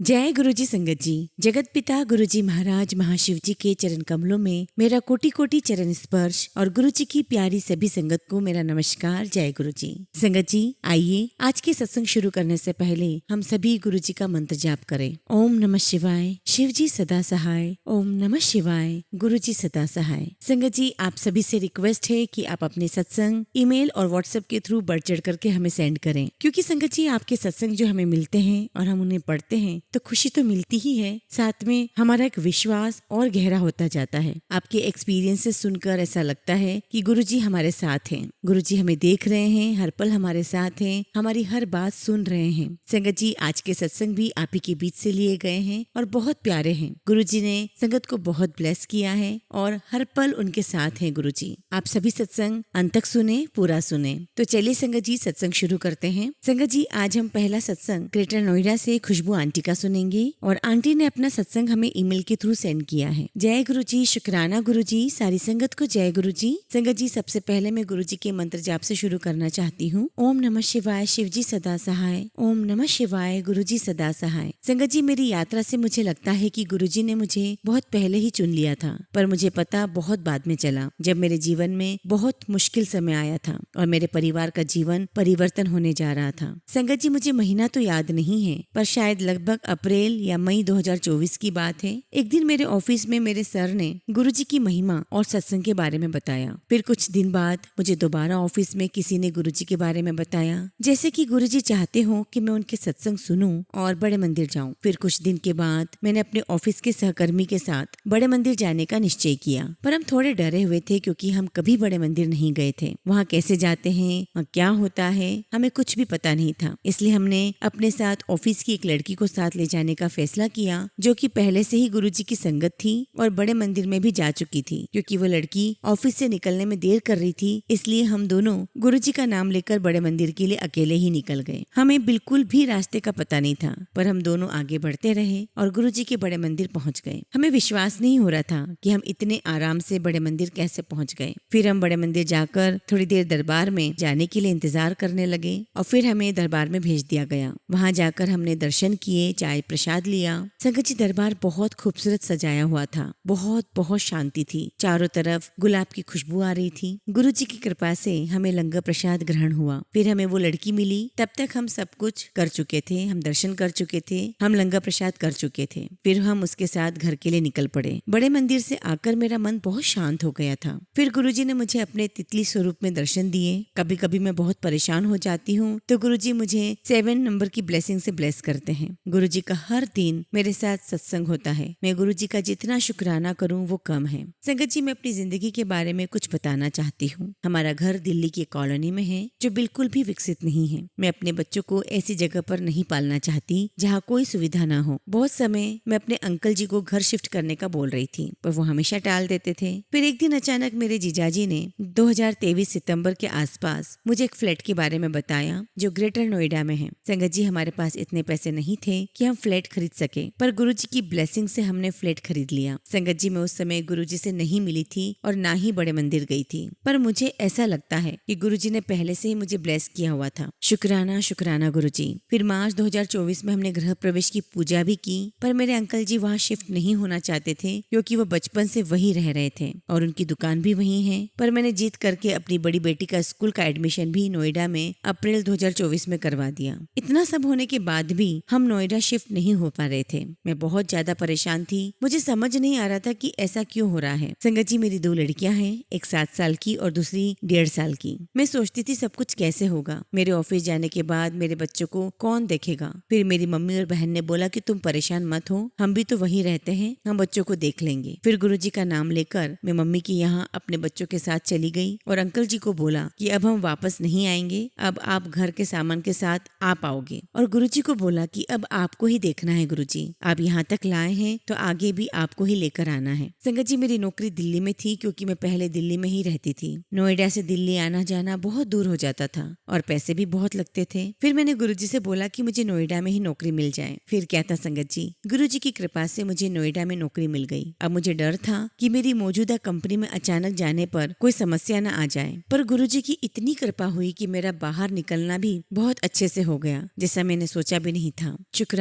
जय गुरुजी संगत जी। जगत पिता गुरुजी महाराज महाशिव जी के चरण कमलों में मेरा कोटि कोटि चरण स्पर्श और गुरुजी की प्यारी सभी संगत को मेरा नमस्कार। जय गुरुजी। संगत जी, आइए आज के सत्संग शुरू करने से पहले हम सभी गुरुजी का मंत्र जाप करें। ओम नमः शिवाय, शिव जी सदा सहाय। ओम नमः शिवाय, गुरुजी सदा सहाय। संगत जी, आप सभी से रिक्वेस्ट है कि आप अपने सत्संग ईमेल और व्हाट्सएप के थ्रू बढ़ चढ़ करके हमें सेंड करें, क्योंकि संगत जी आपके सत्संग जो हमें मिलते हैं और हम उन्हें पढ़ते हैं तो खुशी तो मिलती ही है, साथ में हमारा एक विश्वास और गहरा होता जाता है। आपके एक्सपीरियंसेस सुनकर ऐसा लगता है कि गुरुजी हमारे साथ हैं, गुरुजी हमें देख रहे हैं, हर पल हमारे साथ हैं, हमारी हर बात सुन रहे हैं। संगत जी, आज के सत्संग भी आप ही के बीच से लिए गए हैं और बहुत प्यारे हैं। गुरुजी ने संगत को बहुत ब्लेस किया है और हर पल उनके साथ हैं। गुरुजी, आप सभी सत्संग अंत तक सुने, पूरा सुने। तो चलिए संगत जी सत्संग शुरू करते हैं। संगत जी, आज हम पहला सत्संग ग्रेटर नोएडा से खुशबू आंटी का सुनेंगे और आंटी ने अपना सत्संग हमें ईमेल के थ्रू सेंड किया है। जय गुरुजी, शुक्राना गुरुजी, सारी संगत को जय गुरुजी। संगत जी, सबसे पहले मैं गुरुजी के मंत्र जाप से शुरू करना चाहती हूँ। ओम नमः शिवाय, शिव जी सदा सहाय। ओम नमः शिवाय, गुरुजी सदा सहाय। संगत जी, मेरी यात्रा से मुझे लगता है कि गुरुजी ने मुझे बहुत पहले ही चुन लिया था, पर मुझे पता बहुत बाद में चला, जब मेरे जीवन में बहुत मुश्किल समय आया था और मेरे परिवार का जीवन परिवर्तन होने जा रहा था। संगत जी, मुझे महीना तो याद नहीं है, पर शायद लगभग अप्रैल या मई 2024 की बात है। एक दिन मेरे ऑफिस में मेरे सर ने गुरुजी की महिमा और सत्संग के बारे में बताया। फिर कुछ दिन बाद मुझे दोबारा ऑफिस में किसी ने गुरुजी के बारे में बताया, जैसे कि गुरुजी चाहते हो कि मैं उनके सत्संग सुनूं और बड़े मंदिर जाऊं। फिर कुछ दिन के बाद मैंने अपने ऑफिस के सहकर्मी के साथ बड़े मंदिर जाने का निश्चय किया, पर हम थोड़े डरे हुए थे क्योंकि हम कभी बड़े मंदिर नहीं गए थे। वहाँ कैसे जाते हैं, वहाँ क्या होता है, हमें कुछ भी पता नहीं था। इसलिए हमने अपने साथ ऑफिस की एक लड़की को साथ ले जाने का फैसला किया, जो कि पहले से ही गुरुजी की संगत थी और बड़े मंदिर में भी जा चुकी थी। क्योंकि वो लड़की ऑफिस से निकलने में देर कर रही थी, इसलिए हम दोनों गुरुजी का नाम लेकर बड़े मंदिर के लिए अकेले ही निकल गए। हमें बिल्कुल भी रास्ते का पता नहीं था, पर हम दोनों आगे बढ़ते रहे और गुरुजी के बड़े मंदिर पहुंच गए। हमें विश्वास नहीं हो रहा था कि हम इतने आराम से बड़े मंदिर कैसे पहुंच गए। फिर हम बड़े मंदिर जाकर थोड़ी देर दरबार में जाने के लिए इंतजार करने लगे और फिर हमें दरबार में भेज दिया गया। वहां जाकर हमने दर्शन किए, चाय प्रसाद लिया। संगत जी, दरबार बहुत खूबसूरत सजाया हुआ था, बहुत बहुत शांति थी, चारों तरफ गुलाब की खुशबू आ रही थी। गुरुजी की कृपा से हमें लंगर प्रसाद ग्रहण हुआ। फिर हमें वो लड़की मिली। तब तक हम सब कुछ कर चुके थे, हम दर्शन कर चुके थे, हम लंगर प्रसाद कर चुके थे। फिर हम उसके साथ घर के लिए निकल पड़े। बड़े मंदिर से आकर मेरा मन बहुत शांत हो गया था। फिर गुरुजी ने मुझे अपने तितली स्वरूप में दर्शन दिए। कभी कभी मैं बहुत परेशान हो जाती हूँ तो गुरुजी मुझे 7 नंबर की ब्लेसिंग से ब्लेस करते हैं। गुरुजी का हर दिन मेरे साथ सत्संग होता है। मैं गुरुजी का जितना शुक्राना करूं वो कम है। संगत जी, मैं अपनी जिंदगी के बारे में कुछ बताना चाहती हूँ। हमारा घर दिल्ली की कॉलोनी में है, जो बिल्कुल भी विकसित नहीं है। मैं अपने बच्चों को ऐसी जगह पर नहीं पालना चाहती जहाँ कोई सुविधा ना हो। बहुत समय मैं अपने अंकल जी को घर शिफ्ट करने का बोल रही थी, पर वो हमेशा टाल देते थे। फिर एक दिन अचानक मेरे जीजाजी ने 2023 सितंबर के आसपास मुझे एक फ्लैट के बारे में बताया, जो ग्रेटर नोएडा में है। संगत जी, हमारे पास इतने पैसे नहीं थे कि हम फ्लैट खरीद सके, पर गुरुजी की ब्लेसिंग से हमने फ्लैट खरीद लिया। संगत जी, मैं उस समय गुरुजी से नहीं मिली थी और ना ही बड़े मंदिर गई थी, पर मुझे ऐसा लगता है कि गुरुजी ने पहले से ही मुझे ब्लेस किया हुआ था। शुक्राना शुक्राना गुरुजी। फिर मार्च 2024 में हमने गृह प्रवेश की पूजा भी की, पर मेरे अंकल जी वहाँ शिफ्ट नहीं होना चाहते थे, क्योंकि वो बचपन से वही रह रहे थे और उनकी दुकान भी वही है। पर मैंने जीत करके अपनी बड़ी बेटी का स्कूल का एडमिशन भी नोएडा में अप्रैल 2024 में करवा दिया। इतना सब होने के बाद भी हम नोएडा शिफ्ट नहीं हो पा रहे थे। मैं बहुत ज्यादा परेशान थी। मुझे समझ नहीं आ रहा था कि ऐसा क्यों हो रहा है। संगत जी, मेरी 2 लड़कियां हैं, एक 7 साल की और दूसरी 1.5 साल की। मैं सोचती थी सब कुछ कैसे होगा, मेरे ऑफिस जाने के बाद मेरे बच्चों को कौन देखेगा। फिर मेरी मम्मी और बहन ने बोला कि तुम परेशान मत हो, हम भी तो वहीं रहते हैं, हम बच्चों को देख लेंगे। फिर गुरुजी का नाम लेकर मैं मम्मी के यहाँ अपने बच्चों के साथ चली गई और अंकल जी को बोला कि अब हम वापस नहीं आएंगे, अब आप घर के सामान के साथ आप आओगे। और गुरुजी को बोला कि अब आपको ही देखना है गुरुजी, आप यहाँ तक लाए हैं तो आगे भी आपको ही लेकर आना है। संगत जी, मेरी नौकरी दिल्ली में थी, क्योंकि मैं पहले दिल्ली में ही रहती थी। नोएडा से दिल्ली आना जाना बहुत दूर हो जाता था और पैसे भी बहुत लगते थे। फिर मैंने गुरुजी से बोला कि मुझे नोएडा में ही नौकरी मिल जाए। फिर क्या था संगत जी, गुरुजी की कृपा से मुझे नोएडा में नौकरी मिल गई। अब मुझे डर था कि मेरी मौजूदा कंपनी में अचानक जाने पर कोई समस्या न आ जाए, पर गुरुजी की इतनी कृपा हुई कि मेरा बाहर निकलना भी बहुत अच्छे से हो गया, जैसा मैंने सोचा भी नहीं था।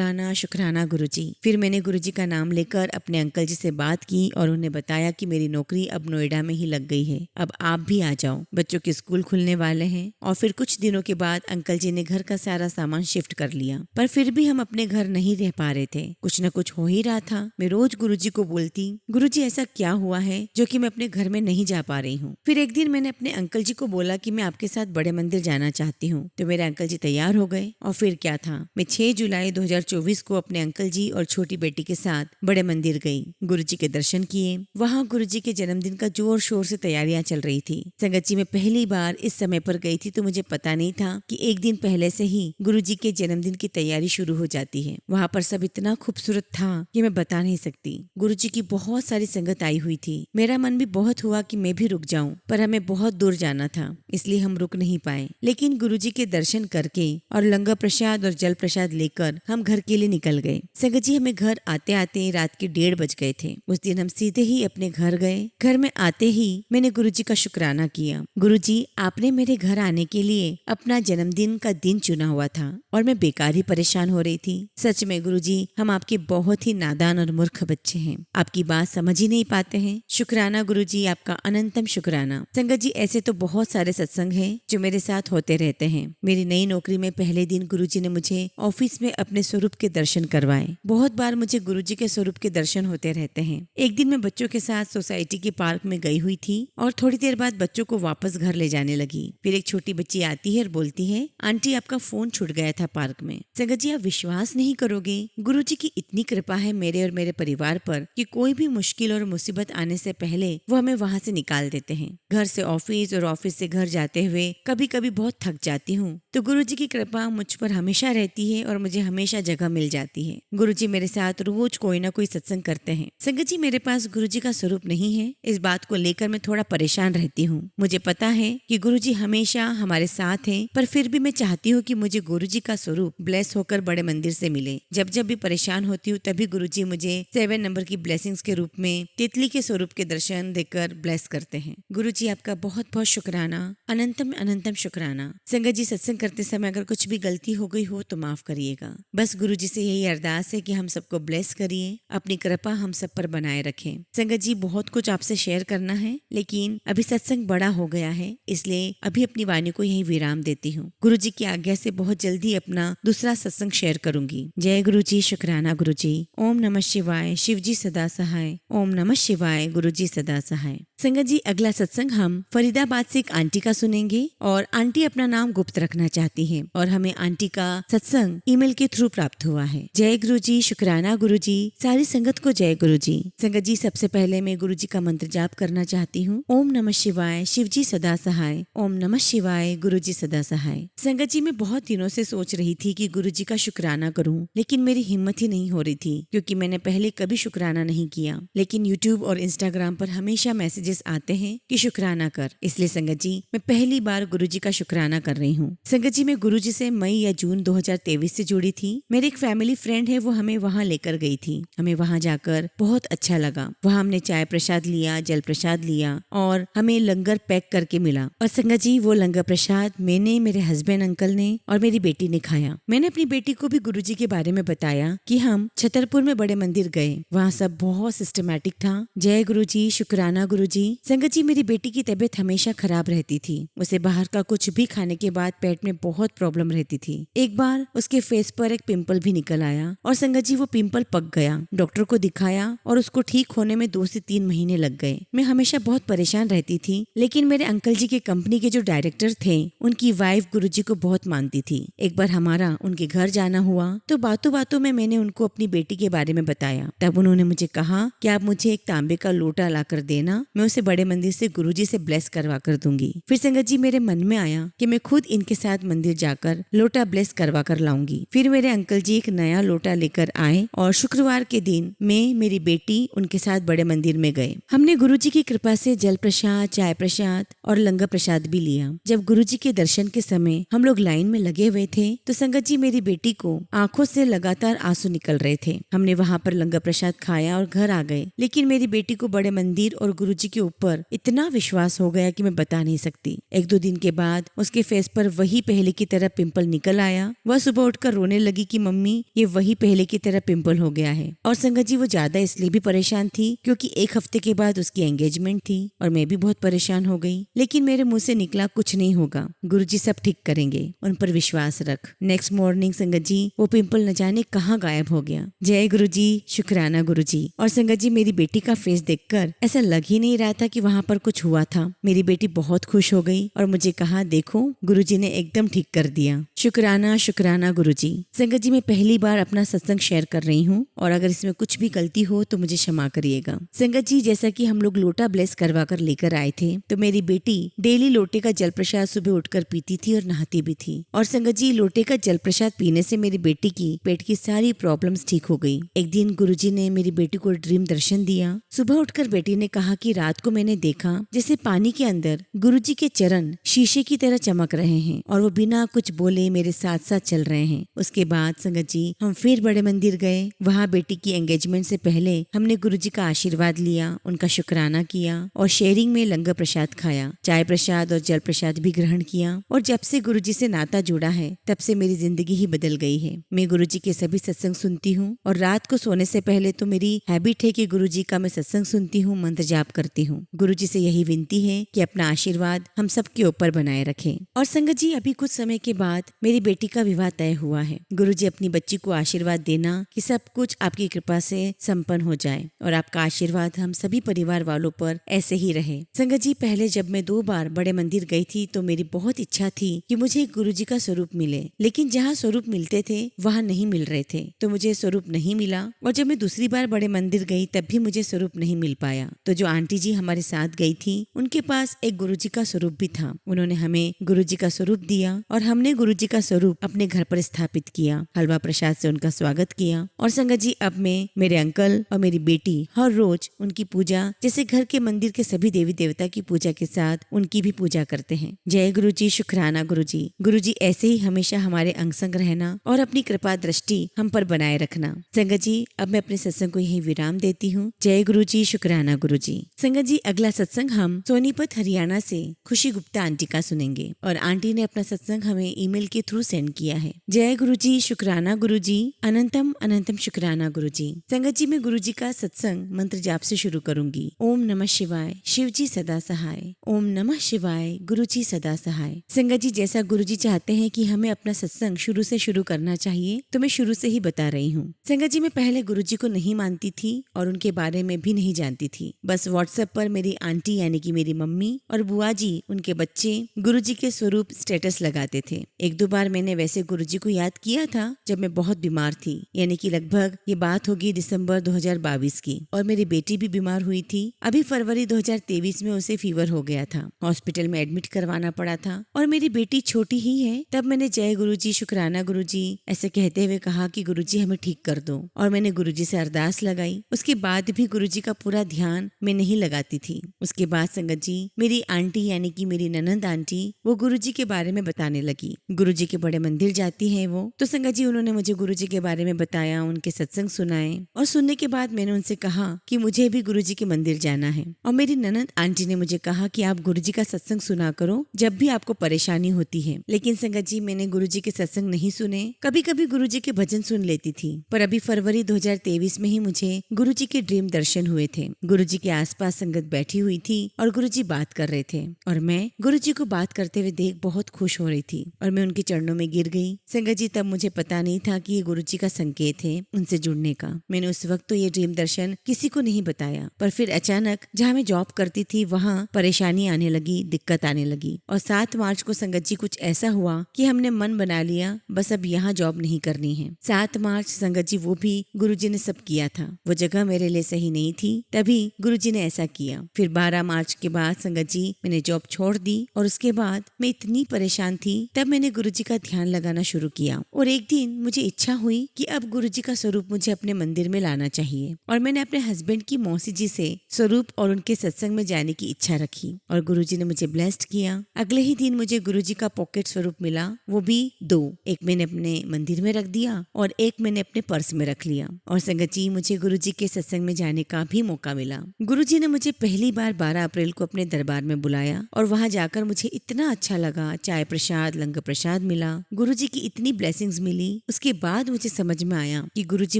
शुक्राना शुक्राना गुरुजी। फिर मैंने गुरुजी का नाम लेकर अपने अंकल जी से बात की और उन्हें बताया कि मेरी नौकरी अब नोएडा में ही लग गई है, अब आप भी आ जाओ, बच्चों के स्कूल खुलने वाले हैं। और फिर कुछ दिनों के बाद अंकल जी ने घर का सारा सामान शिफ्ट कर लिया, पर फिर भी हम अपने घर नहीं रह पा रहे थे। कुछ न कुछ हो ही रहा था। मैं रोज गुरुजी को बोलती, गुरुजी ऐसा क्या हुआ है जो कि मैं अपने घर में नहीं जा पा रही हूँ। फिर एक दिन मैंने अपने अंकल जी को बोला कि मैं आपके साथ बड़े मंदिर जाना चाहती हूँ, तो मेरे अंकल जी तैयार हो गए। और फिर क्या था, मैं 6 जुलाई 2024 को अपने अंकल जी और छोटी बेटी के साथ बड़े मंदिर गई, गुरुजी के दर्शन किए। वहाँ गुरुजी के जन्मदिन का जोर शोर से तैयारियां चल रही थी। संगत जी, मैं पहली बार इस समय पर गई थी, तो मुझे पता नहीं था कि एक दिन पहले से ही गुरुजी के जन्मदिन की तैयारी शुरू हो जाती है। वहाँ पर सब इतना खूबसूरत था कि मैं बता नहीं सकती। गुरुजी की बहुत सारी संगत आई हुई थी। मेरा मन भी बहुत हुआ कि मैं भी रुक जाऊं, पर हमें बहुत दूर जाना था, इसलिए हम रुक नहीं पाए। लेकिन गुरुजी के दर्शन करके और लंगर प्रसाद और जल प्रसाद लेकर हम घर के लिए निकल गए। संगत जी, हमें घर आते आते रात के 1:30 बज गए थे। उस दिन हम सीधे ही अपने घर गए। घर में आते ही मैंने गुरुजी का शुक्राना किया। गुरुजी, आपने मेरे घर आने के लिए अपना जन्मदिन का दिन चुना हुआ था और मैं बेकार ही परेशान हो रही थी। सच में गुरुजी, हम आपके बहुत ही नादान और मूर्ख बच्चे हैं, आपकी बात समझ ही नहीं पाते हैं। शुक्राना गुरुजी, आपका अनंतम शुक्राना। संगत जी, ऐसे तो बहुत सारे सत्संग हैं जो मेरे साथ होते रहते हैं। मेरी नई नौकरी में पहले दिन गुरुजी ने मुझे ऑफिस में अपने स्वरूप के दर्शन करवाए। बहुत बार मुझे गुरुजी के स्वरूप के दर्शन होते रहते हैं। एक दिन मैं बच्चों के साथ सोसाइटी के पार्क में गई हुई थी और थोड़ी देर बाद बच्चों को वापस घर ले जाने लगी। फिर एक छोटी बच्ची आती है और बोलती है, आंटी आपका फोन छूट गया था पार्क में। संगत जी, आप विश्वास नहीं करोगे, गुरुजी की इतनी कृपा है मेरे और मेरे परिवार पर कि कोई भी मुश्किल और मुसीबत आने से पहले वो हमें वहाँ से निकाल देते हैं। घर से ऑफिस और ऑफिस से घर जाते हुए कभी कभी बहुत थक जाती हूँ, तो गुरुजी की कृपा मुझ पर हमेशा रहती है और मुझे हमेशा जगह मिल जाती है। गुरुजी मेरे साथ रोज कोई ना कोई सत्संग करते हैं। संगत जी, मेरे पास गुरुजी का स्वरूप नहीं है, इस बात को लेकर मैं थोड़ा परेशान रहती हूँ। मुझे पता है कि गुरुजी हमेशा हमारे साथ हैं, पर फिर भी मैं चाहती हूँ कि मुझे गुरुजी का स्वरूप ब्लेस होकर बड़े मंदिर से मिले। जब जब भी परेशान होती हूँ तभी गुरुजी मुझे 7 नंबर की ब्लेसिंग्स के रूप में तितली के स्वरूप के दर्शन देकर ब्लेस करते हैं। गुरुजी, आपका बहुत बहुत शुक्राना, अनंतम अनंतम शुक्राना। संगत जी, सत्संग करते समय अगर कुछ भी गलती हो गई हो तो माफ करिएगा। बस गुरुजी से यही अरदास है कि हम सबको ब्लेस करिए, अपनी कृपा हम सब पर बनाए रखें। संगत जी, बहुत कुछ आपसे शेयर करना है, लेकिन अभी सत्संग बड़ा हो गया है, इसलिए अभी अपनी वाणी को यही विराम देती हूँ। गुरुजी की आज्ञा से बहुत जल्दी अपना दूसरा सत्संग शेयर करूंगी। जय गुरुजी, शुक्राना गुरुजी। ओम नमः शिवाय, शिवजी सदा सहाय। ओम नमः शिवाय, गुरुजी सदा सहाय। संगत जी, अगला सत्संग हम फरीदाबाद से एक आंटी का सुनेंगे और आंटी अपना नाम गुप्त रखना चाहती है और हमें आंटी का सत्संग ईमेल के थ्रू प्राप्त हुआ है। जय गुरुजी, शुक्राना गुरुजी। सारी संगत को जय गुरुजी। संगत जी, सबसे पहले मैं गुरुजी का मंत्र जाप करना चाहती हूँ। ओम नमः शिवाय, शिवजी सदा सहाय। ओम नमः शिवाय, गुरुजी सदा सहाय। संगत जी, मैं बहुत दिनों से सोच रही थी कि गुरुजी का शुक्राना करूं, लेकिन मेरी हिम्मत ही नहीं हो रही थी क्योंकि मैंने पहले कभी शुक्राना नहीं किया। लेकिन यूट्यूब और इंस्टाग्राम पर हमेशा मैसेजेस आते हैं कि शुक्राना कर, इसलिए संगत जी मैं पहली बार गुरुजी का शुक्राना कर रही हूँ। संगत जी, मैं गुरुजी से मई या जून 2023 से जुड़ी थी। मेरी एक फैमिली फ्रेंड है, वो हमें वहाँ लेकर गई थी। हमें वहाँ जाकर बहुत अच्छा लगा। वहाँ हमने चाय प्रसाद लिया, जल प्रसाद लिया और हमें लंगर पैक करके मिला। और संगत जी, वो लंगर प्रसाद मैंने, मेरे हस्बैंड अंकल ने और मेरी बेटी ने खाया। मैंने अपनी बेटी को भी गुरुजी के बारे में बताया कि हम छतरपुर में बड़े मंदिर गए, वहाँ सब बहुत सिस्टमैटिक था। जय गुरुजी, शुक्राना गुरुजी। संगत जी, मेरी बेटी की तबीयत हमेशा खराब रहती थी। उसे बाहर का कुछ भी खाने के बाद पेट में बहुत प्रॉब्लम रहती थी। एक बार उसके फेस पर एक पिंपल भी निकल आया और संगत जी वो पिंपल पक गया। डॉक्टर को दिखाया और उसको ठीक होने में 2 से 3 महीने लग गए। मैं हमेशा बहुत परेशान रहती थी, लेकिन मेरे अंकल जी के कंपनी के जो डायरेक्टर थे, उनकी वाइफ गुरुजी को बहुत मानती थी। एक बार हमारा उनके घर जाना हुआ तो बातों बातों में मैंने उनको अपनी बेटी के बारे में बताया। तब उन्होंने मुझे कहा कि आप मुझे एक तांबे का लोटा ला कर देना, मैं उसे बड़े मंदिर से गुरुजी से ब्लेस करवा कर दूंगी। फिर संगत जी मेरे मन में आया कि मैं खुद इनके साथ मंदिर जाकर लोटा ब्लेस करवा कर लाऊंगी। फिर मेरे अंकल जी एक नया लोटा लेकर आए और शुक्रवार के दिन मैं, मेरी बेटी उनके साथ बड़े मंदिर में गए। हमने गुरुजी की कृपा से जल प्रसाद, चाय प्रसाद और लंगर प्रसाद भी लिया। जब गुरुजी के दर्शन के समय हम लोग लाइन में लगे हुए थे तो संगत जी मेरी बेटी को आंखों से लगातार आंसू निकल रहे थे। हमने वहाँ पर लंगर प्रसाद खाया और घर आ गए, लेकिन मेरी बेटी को बड़े मंदिर और गुरुजी के ऊपर इतना विश्वास हो गया कि मैं बता नहीं सकती। 1-2 दिन के बाद उसके फेस पर वही पहले की तरह पिंपल निकल आया। वह सुबह उठकर रोने लगी कि मम्मी ये वही पहले की तरह पिंपल हो गया है। और संगत जी वो ज्यादा इसलिए भी परेशान थी क्योंकि 1 हफ्ते के बाद उसकी एंगेजमेंट थी और मैं भी बहुत परेशान हो गई। लेकिन मेरे मुंह से निकला कुछ नहीं होगा, गुरुजी सब ठीक करेंगे, उन पर विश्वास रख। नेक्स्ट मॉर्निंग संगत जी वो पिंपल न जाने कहाँ गायब हो गया। जय गुरुजी, शुक्राना गुरुजी। और संगत जी मेरी बेटी का फेस देखकर ऐसा लग ही नहीं रहा था कि वहाँ पर कुछ हुआ था। मेरी बेटी बहुत खुश हो गई और मुझे कहा देखो गुरुजी ने एकदम ठीक कर दिया। शुक्राना शुक्राना गुरुजी। संगत जी मैं पहली बार अपना सत्संग शेयर कर रही हूँ और अगर इसमें कुछ भी गलती हो तो मुझे क्षमा करिएगा। संगत जी जैसा कि हम लोग लोटा ब्लेस करवा कर लेकर आए थे तो मेरी बेटी डेली लोटे का जल प्रसाद सुबह उठकर पीती थी और नहाती भी थी। और संगत जी लोटे का जल प्रसाद पीने से मेरी बेटी की पेट की सारी प्रॉब्लम्स ठीक हो गई। एक दिन गुरुजी ने मेरी बेटी को ड्रीम दर्शन दिया। सुबह उठकर बेटी ने कहा कि रात को मैंने देखा जैसे पानी के अंदर गुरुजी के चरण शीशे की तरह चमक रहे हैं और वो बिना कुछ बोले मेरे साथ साथ चल रहे हैं। उसके बाद संगत जी हम फिर बड़े मंदिर गए। वहाँ बेटी की एंगेजमेंट से पहले हमने गुरुजी का आशीर्वाद लिया, उनका शुक्राना किया और शेयरिंग में लंगर प्रसाद खाया, चाय प्रसाद और जल प्रसाद भी ग्रहण किया। और जब से गुरुजी से नाता जुड़ा है तब से मेरी जिंदगी ही बदल गई है। मैं गुरुजी के सभी सत्संग सुनती हूँ और रात को सोने से पहले तो मेरी हैबिट है कि गुरुजी का मैं सत्संग सुनती हूँ, मंत्र जाप करती हूँ। गुरुजी से यही विनती है कि अपना आशीर्वाद हम सबके ऊपर बनाए रखें। और संगत जी अभी कुछ समय के बाद मेरी बेटी का विवाह तय हुआ है। गुरुजी अपनी बच्ची को आशीर्वाद देना कि सब कुछ आपकी कृपा से संपन्न हो जाए और आपका आशीर्वाद हम सभी परिवार वालों पर ऐसे ही रहे। संगत जी पहले जब मैं 2 बार बड़े मंदिर गई थी तो मेरी बहुत इच्छा थी कि मुझे गुरुजी का स्वरूप मिले, लेकिन जहाँ स्वरूप मिलते थे वहाँ नहीं मिल रहे थे तो मुझे स्वरूप नहीं मिला। और जब मैं दूसरी बार बड़े मंदिर गई तब भी मुझे स्वरूप नहीं मिल पाया। तो जो आंटी जी हमारे साथ गई थी उनके पास एक गुरुजी का स्वरूप भी था। उन्होंने हमें गुरुजी का स्वरूप दिया और हमने गुरुजी का स्वरूप अपने घर पर स्थापित किया। हलवा प्रसाद से उनका स्वागत किया। और संगत जी अब मैं, मेरे अंकल और मेरी बेटी हर रोज उनकी पूजा जैसे घर के मंदिर के सभी देवी देवता की पूजा के साथ उनकी भी पूजा करते हैं। जय गुरुजी, शुक्राना गुरुजी। गुरुजी ऐसे ही हमेशा हमारे अंग संग रहना और अपनी कृपा दृष्टि हम पर बनाए रखना। संगत जी अब मैं अपने सत्संग को यही विराम देती हूँ। जय गुरुजी, शुक्राना गुरुजी। संगत जी अगला सत्संग हम सोनीपत हरियाणा से खुशी गुप्ता आंटी का सुनेंगे और आंटी ने अपना सत्संग हमें ईमेल के थ्रू सेंड किया है। जय गुरुजी, शुक्राना गुरुजी। अनंतम अनंतम शुक्राना गुरुजी। संगत जी मैं गुरुजी का सत्संग मंत्र जाप से शुरू करूंगी। ओम नमः शिवाय, शिवजी सदा सहाय। ओम नमः शिवाय, गुरुजी सदा सहाय। संगत जी जैसा गुरुजी चाहते हैं कि हमें अपना सत्संग शुरू से शुरू करना चाहिए तो मैं शुरू से ही बता रही हूँ। संगत जी मैं पहले गुरुजी को नहीं मानती थी और उनके बारे में भी नहीं जानती थी। बस व्हाट्सएप पर मेरी आंटी यानी कि मेरी मम्मी और बुआ जी उनके बच्चे गुरुजी के स्वरूप स्टेटस लगाते थे। 1-2 बार मैंने वैसे गुरुजी को याद किया था जब मैं बहुत बीमार थी, यानी कि लगभग ये बात होगी दिसंबर 2022 की। और मेरी बेटी भी बीमार हुई थी। अभी फरवरी 2023 में उसे फीवर हो गया था, हॉस्पिटल में एडमिट करवाना पड़ा था। और मेरी बेटी छोटी ही है। तब मैंने जय गुरुजी, शुक्राना गुरुजी ऐसे कहते हुए कहा कि गुरुजी हमें ठीक कर दो और मैंने गुरुजी से अरदास लगाई। उसके बाद भी गुरुजी का पूरा ध्यान मैं नहीं लगाती थी। उसके बाद संगत जी मेरी आंटी यानी कि मेरी ननंद आंटी वो गुरुजी के बारे में बताने लगी। गुरुजी के बड़े मंदिर जाती है वो। तो संगत जी उन्होंने मुझे गुरुजी के बारे में बताया, उनके सत्संग सुनाए और सुनने के बाद मैंने उनसे कहा कि मुझे भी गुरुजी के मंदिर जाना है। और मेरी ननंद आंटी ने मुझे कहा कि आप गुरुजी का सत्संग सुना करो जब भी आपको परेशानी होती है। लेकिन संगत जी मैंने गुरुजी के सत्संग नहीं सुने। कभी कभी गुरुजी के भजन सुन लेती थी, पर अभी फरवरी 2023 में ही मुझे गुरुजी के ड्रीम दर्शन हुए थे। गुरुजी के आसपास संगत बैठी हुई थी और गुरुजी बात कर रहे थे और मैं गुरुजी को बात करते हुए देख बहुत खुश हो रही थी और मैं उनके चरणों में गिर गई। संगत जी तब मुझे पता नहीं था कि ये गुरुजी का संकेत है उनसे जुड़ने का। मैंने उस वक्त तो ये ड्रीम दर्शन किसी को नहीं बताया, पर फिर अचानक जहाँ मैं जॉब करती थी वहाँ परेशानी आने लगी, दिक्कत आने लगी। और 7 मार्च को संगत जी कुछ ऐसा हुआ कि हमने मन बना लिया बस अब यहाँ जॉब नहीं करनी है। 7 मार्च संगत जी वो भी गुरुजी ने सब किया था, वो जगह मेरे लिए सही नहीं थी, तभी गुरुजी ने ऐसा किया। फिर 12 मार्च के बाद संगत जी मैंने जॉब छोड़ दी और उसके बाद मैं इतनी परेशान थी। तब मैंने गुरुजी गुरुजी का ध्यान लगाना शुरू किया और एक दिन मुझे इच्छा हुई कि अब गुरुजी का स्वरूप मुझे अपने मंदिर में लाना चाहिए और मैंने अपने हस्बैंड की मौसी जी से स्वरूप और उनके सत्संग में जाने की इच्छा रखी और गुरुजी ने मुझे ब्लेस्ड किया। अगले ही दिन मुझे गुरुजी का पॉकेट स्वरूप मिला, वो भी 2। एक मैंने अपने मंदिर में रख दिया और एक मैंने अपने पर्स में रख लिया। और संगत जी, मुझे गुरुजी के सत्संग में जाने का भी मौका मिला। गुरुजी ने मुझे पहली बार 12 अप्रैल को अपने दरबार में बुलाया और वहां जाकर मुझे इतना अच्छा लगा। चाय प्रसाद, लंगर प्रसाद मिला, गुरुजी की इतनी ब्लेसिंग्स मिली। उसके बाद मुझे समझ में आया कि गुरुजी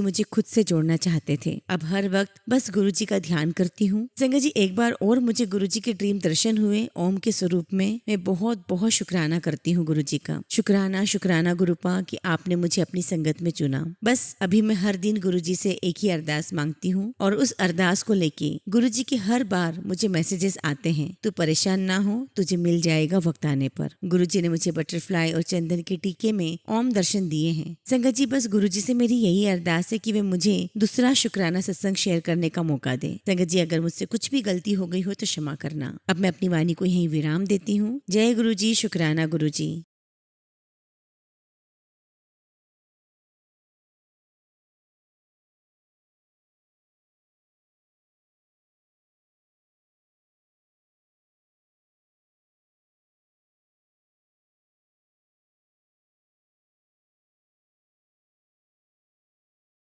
मुझे खुद से जोड़ना चाहते थे। अब हर वक्त बस गुरुजी का ध्यान करती हूँ। संगत जी, एक बार और मुझे गुरुजी के ड्रीम दर्शन हुए ओम के स्वरूप में। मैं बहुत बहुत शुक्राना करती हूँ गुरुजी का। शुक्राना शुक्राना गुरुपा कि आपने मुझे अपनी संगत में चुना। बस अभी मैं हर दिन गुरुजी से एक ही अरदास मांगती हूँ और उस अरदास को लेके गुरुजी के हर बार मुझे मैसेजेस आते हैं, तू परेशान ना हो, तुझे मिल जाएगा वक्त आने पर। गुरुजी ने मुझे बटरफ्लाई और चंदन के टीके में ओम दर्शन दिए हैं। संगत जी, बस गुरुजी से मेरी यही अरदास है कि वे मुझे दूसरा शुक्राना सत्संग शेयर करने का मौका दे। संगत जी, अगर मुझसे कुछ भी गलती हो गई हो तो क्षमा करना। अब मैं अपनी वाणी को यहीं विराम देती हूँ। जय गुरुजी, शुक्राना गुरुजी।